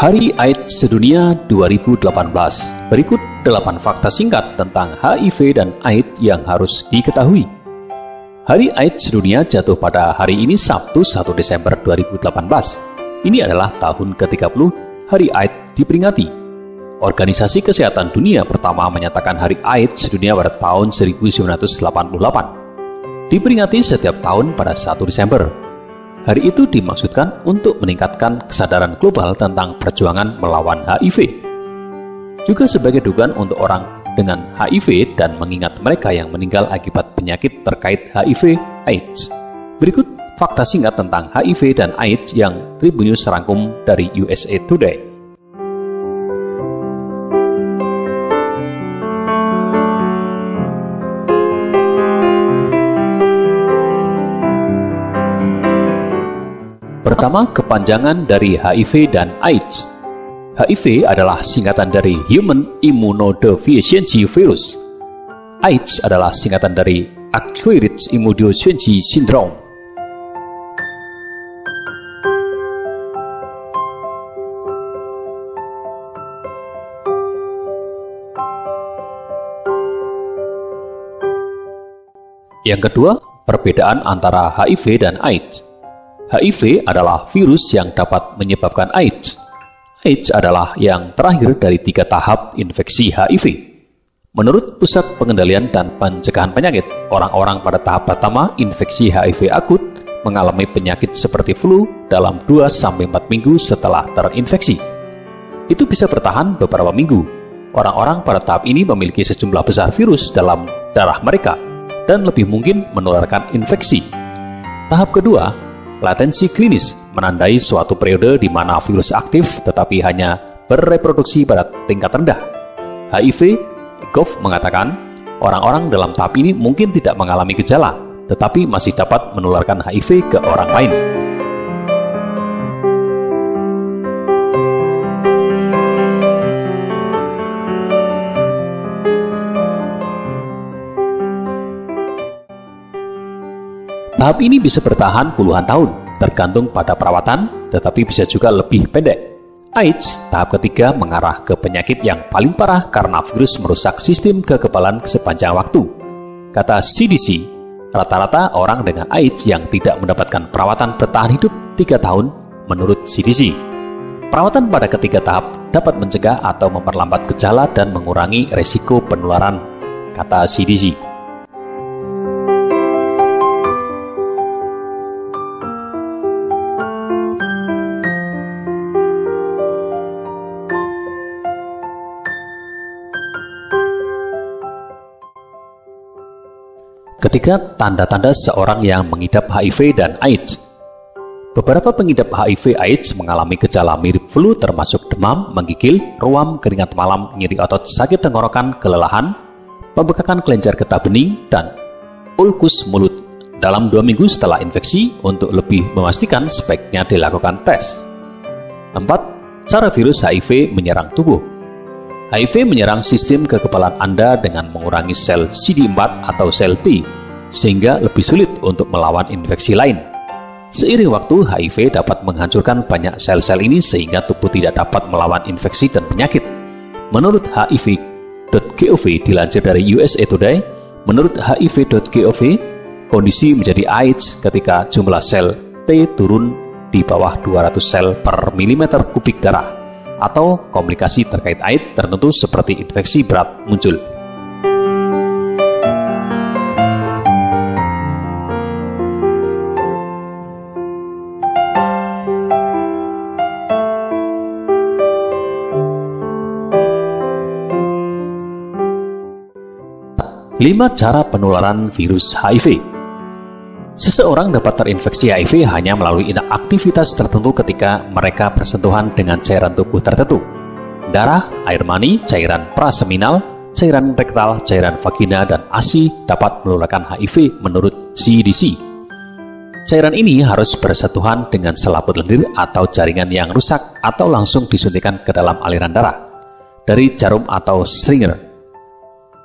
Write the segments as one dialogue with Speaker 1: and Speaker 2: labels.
Speaker 1: Hari AIDS Sedunia 2018. Berikut 8 fakta singkat tentang HIV dan AIDS yang harus diketahui. Hari AIDS Sedunia jatuh pada hari ini Sabtu 1 Desember 2018. Ini adalah tahun ke-30 Hari AIDS diperingati. Organisasi Kesehatan Dunia pertama menyatakan Hari AIDS Sedunia pada tahun 1988. Diperingati setiap tahun pada 1 Desember. Hari itu dimaksudkan untuk meningkatkan kesadaran global tentang perjuangan melawan HIV. Juga sebagai dukungan untuk orang dengan HIV dan mengingat mereka yang meninggal akibat penyakit terkait HIV/AIDS. Berikut fakta singkat tentang HIV dan AIDS yang Tribun News rangkum dari USA Today. Pertama, kepanjangan dari HIV dan AIDS. HIV adalah singkatan dari Human Immunodeficiency Virus. AIDS adalah singkatan dari Acquired Immunodeficiency Syndrome. Yang kedua, perbedaan antara HIV dan AIDS. HIV adalah virus yang dapat menyebabkan AIDS. AIDS adalah yang terakhir dari 3 tahap infeksi HIV. Menurut Pusat Pengendalian dan Pencegahan Penyakit, orang-orang pada tahap pertama infeksi HIV akut mengalami penyakit seperti flu dalam 2-4 minggu setelah terinfeksi. Itu bisa bertahan beberapa minggu. Orang-orang pada tahap ini memiliki sejumlah besar virus dalam darah mereka dan lebih mungkin menularkan infeksi. Tahap kedua, latensi klinis, menandai suatu periode di mana virus aktif tetapi hanya bereproduksi pada tingkat rendah. HIV/Gov mengatakan, orang-orang dalam tahap ini mungkin tidak mengalami gejala, tetapi masih dapat menularkan HIV ke orang lain. Tahap ini bisa bertahan puluhan tahun, tergantung pada perawatan, tetapi bisa juga lebih pendek. AIDS, tahap ketiga, mengarah ke penyakit yang paling parah karena virus merusak sistem kekebalan sepanjang waktu. Kata CDC, rata-rata orang dengan AIDS yang tidak mendapatkan perawatan bertahan hidup 3 tahun menurut CDC. Perawatan pada ketiga tahap dapat mencegah atau memperlambat gejala dan mengurangi resiko penularan, kata CDC. Ketiga, tanda-tanda seorang yang mengidap HIV dan AIDS. Beberapa pengidap HIV/AIDS mengalami gejala mirip flu termasuk demam, menggigil, ruam, keringat malam, nyeri otot, sakit tenggorokan, kelelahan, pembekakan kelenjar getah bening, dan ulkus mulut. Dalam 2 minggu setelah infeksi, untuk lebih memastikan sebaiknya dilakukan tes. 4. Cara virus HIV menyerang tubuh. HIV menyerang sistem kekebalan Anda dengan mengurangi sel CD4 atau sel T, sehingga lebih sulit untuk melawan infeksi lain. Seiring waktu, HIV dapat menghancurkan banyak sel-sel ini sehingga tubuh tidak dapat melawan infeksi dan penyakit. Menurut HIV.gov dilansir dari USA Today, menurut HIV.gov, kondisi menjadi AIDS ketika jumlah sel T turun di bawah 200 sel per milimeter kubik darah, atau komplikasi terkait AIDS tertentu seperti infeksi berat muncul. Lima cara penularan virus HIV. Seseorang dapat terinfeksi HIV hanya melalui aktivitas tertentu ketika mereka bersentuhan dengan cairan tubuh tertentu. Darah, air mani, cairan praseminal, cairan rektal, cairan vagina, dan ASI dapat menularkan HIV menurut CDC. Cairan ini harus bersentuhan dengan selaput lendir atau jaringan yang rusak atau langsung disuntikan ke dalam aliran darah dari jarum atau stringer.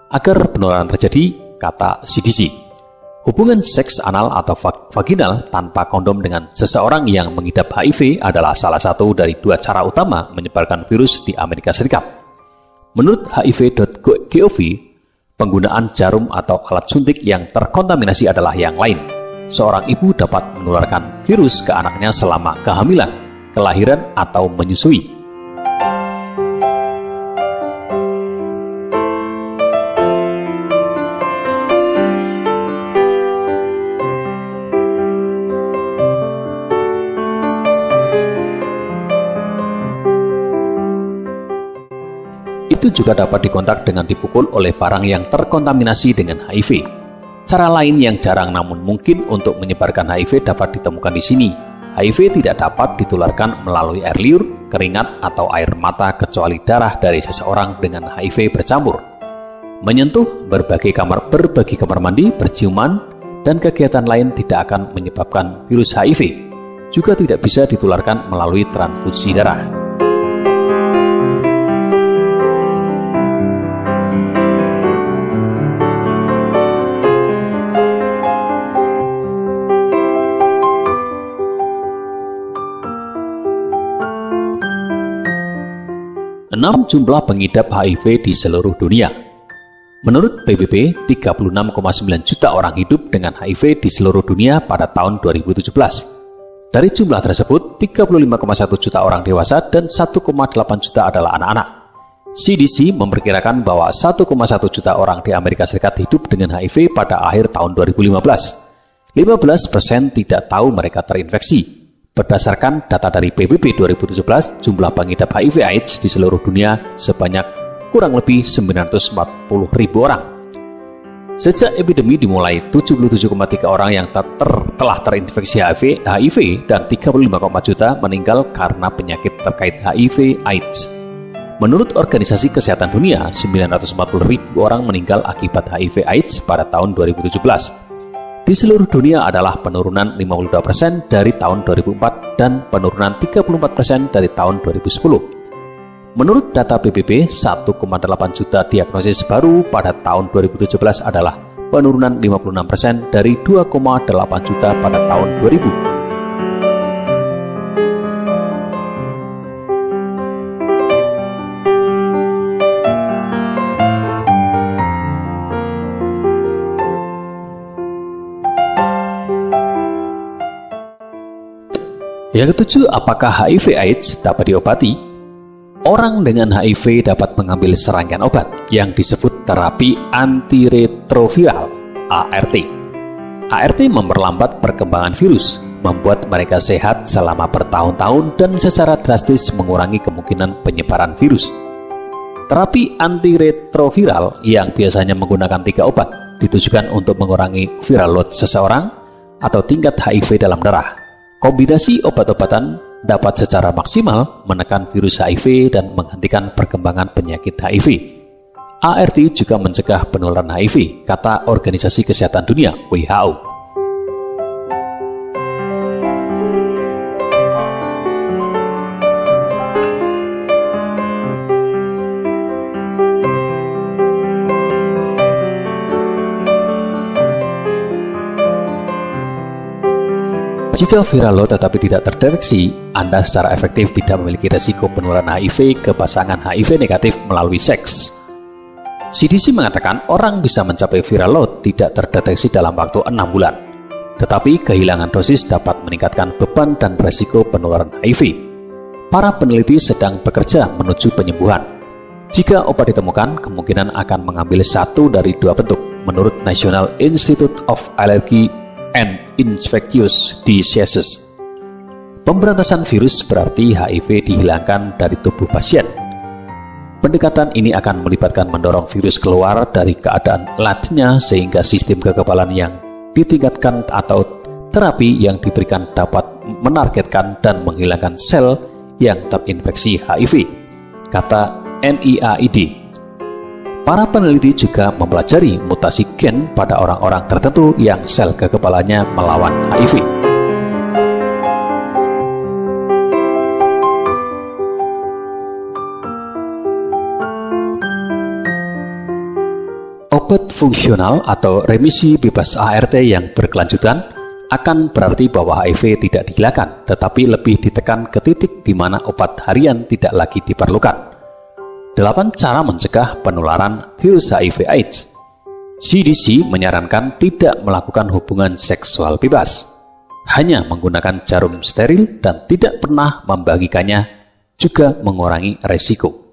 Speaker 1: Agar penularan terjadi, kata CDC, Hubungan seks anal atau vaginal tanpa kondom dengan seseorang yang mengidap HIV adalah salah satu dari 2 cara utama menyebarkan virus di Amerika Serikat. Menurut hiv.gov, penggunaan jarum atau alat suntik yang terkontaminasi adalah yang lain. Seorang ibu dapat menularkan virus ke anaknya selama kehamilan, kelahiran, atau menyusui. Itu juga dapat dikontak dengan dipukul oleh barang yang terkontaminasi dengan HIV. Cara lain yang jarang namun mungkin untuk menyebarkan HIV dapat ditemukan di sini. HIV tidak dapat ditularkan melalui air liur, keringat, atau air mata kecuali darah dari seseorang dengan HIV bercampur. Menyentuh, berbagi kamar mandi, berciuman, dan kegiatan lain tidak akan menyebabkan virus HIV. Juga tidak bisa ditularkan melalui transfusi darah. 6. Jumlah pengidap HIV di seluruh dunia. Menurut PBB, 36,9 juta orang hidup dengan HIV di seluruh dunia pada tahun 2017. Dari jumlah tersebut, 35,1 juta orang dewasa dan 1,8 juta adalah anak-anak. CDC memperkirakan bahwa 1,1 juta orang di Amerika Serikat hidup dengan HIV pada akhir tahun 2015. 15% tidak tahu mereka terinfeksi. Berdasarkan data dari PBB 2017, jumlah pengidap HIV/AIDS di seluruh dunia sebanyak kurang lebih 940.000 orang. Sejak epidemi dimulai, 77,3 orang yang telah terinfeksi HIV dan 35,4 juta meninggal karena penyakit terkait HIV/AIDS. Menurut Organisasi Kesehatan Dunia, 940.000 orang meninggal akibat HIV/AIDS pada tahun 2017. Di seluruh dunia adalah penurunan 52% dari tahun 2004 dan penurunan 34% dari tahun 2010. Menurut data PBB, 1,8 juta diagnosis baru pada tahun 2017 adalah penurunan 56% dari 2,8 juta pada tahun 2000. Yang ketujuh, apakah HIV/AIDS dapat diobati? Orang dengan HIV dapat mengambil serangkaian obat yang disebut terapi antiretroviral (ART). ART memperlambat perkembangan virus, membuat mereka sehat selama bertahun-tahun dan secara drastis mengurangi kemungkinan penyebaran virus. Terapi antiretroviral yang biasanya menggunakan 3 obat ditujukan untuk mengurangi viral load seseorang atau tingkat HIV dalam darah. Kombinasi obat-obatan dapat secara maksimal menekan virus HIV dan menghentikan perkembangan penyakit HIV. ART juga mencegah penularan HIV, kata Organisasi Kesehatan Dunia (WHO). Jika viral load tetapi tidak terdeteksi, Anda secara efektif tidak memiliki resiko penularan HIV ke pasangan HIV negatif melalui seks. CDC mengatakan orang bisa mencapai viral load tidak terdeteksi dalam waktu 6 bulan. Tetapi kehilangan dosis dapat meningkatkan beban dan resiko penularan HIV. Para peneliti sedang bekerja menuju penyembuhan. Jika obat ditemukan, kemungkinan akan mengambil satu dari 2 bentuk, menurut National Institute of Allergy and Infectious Diseases. Pemberantasan virus berarti HIV dihilangkan dari tubuh pasien. Pendekatan ini akan melibatkan mendorong virus keluar dari keadaan latnya sehingga sistem kekebalan yang ditingkatkan atau terapi yang diberikan dapat menargetkan dan menghilangkan sel yang terinfeksi HIV, kata NIAID. Para peneliti juga mempelajari mutasi gen pada orang-orang tertentu yang sel kekebalannya melawan HIV. Obat fungsional atau remisi bebas ART yang berkelanjutan akan berarti bahwa HIV tidak dihilangkan, tetapi lebih ditekan ke titik di mana obat harian tidak lagi diperlukan. 8 cara mencegah penularan virus HIV/AIDS. CDC menyarankan tidak melakukan hubungan seksual bebas, hanya menggunakan jarum steril dan tidak pernah membagikannya, juga mengurangi resiko.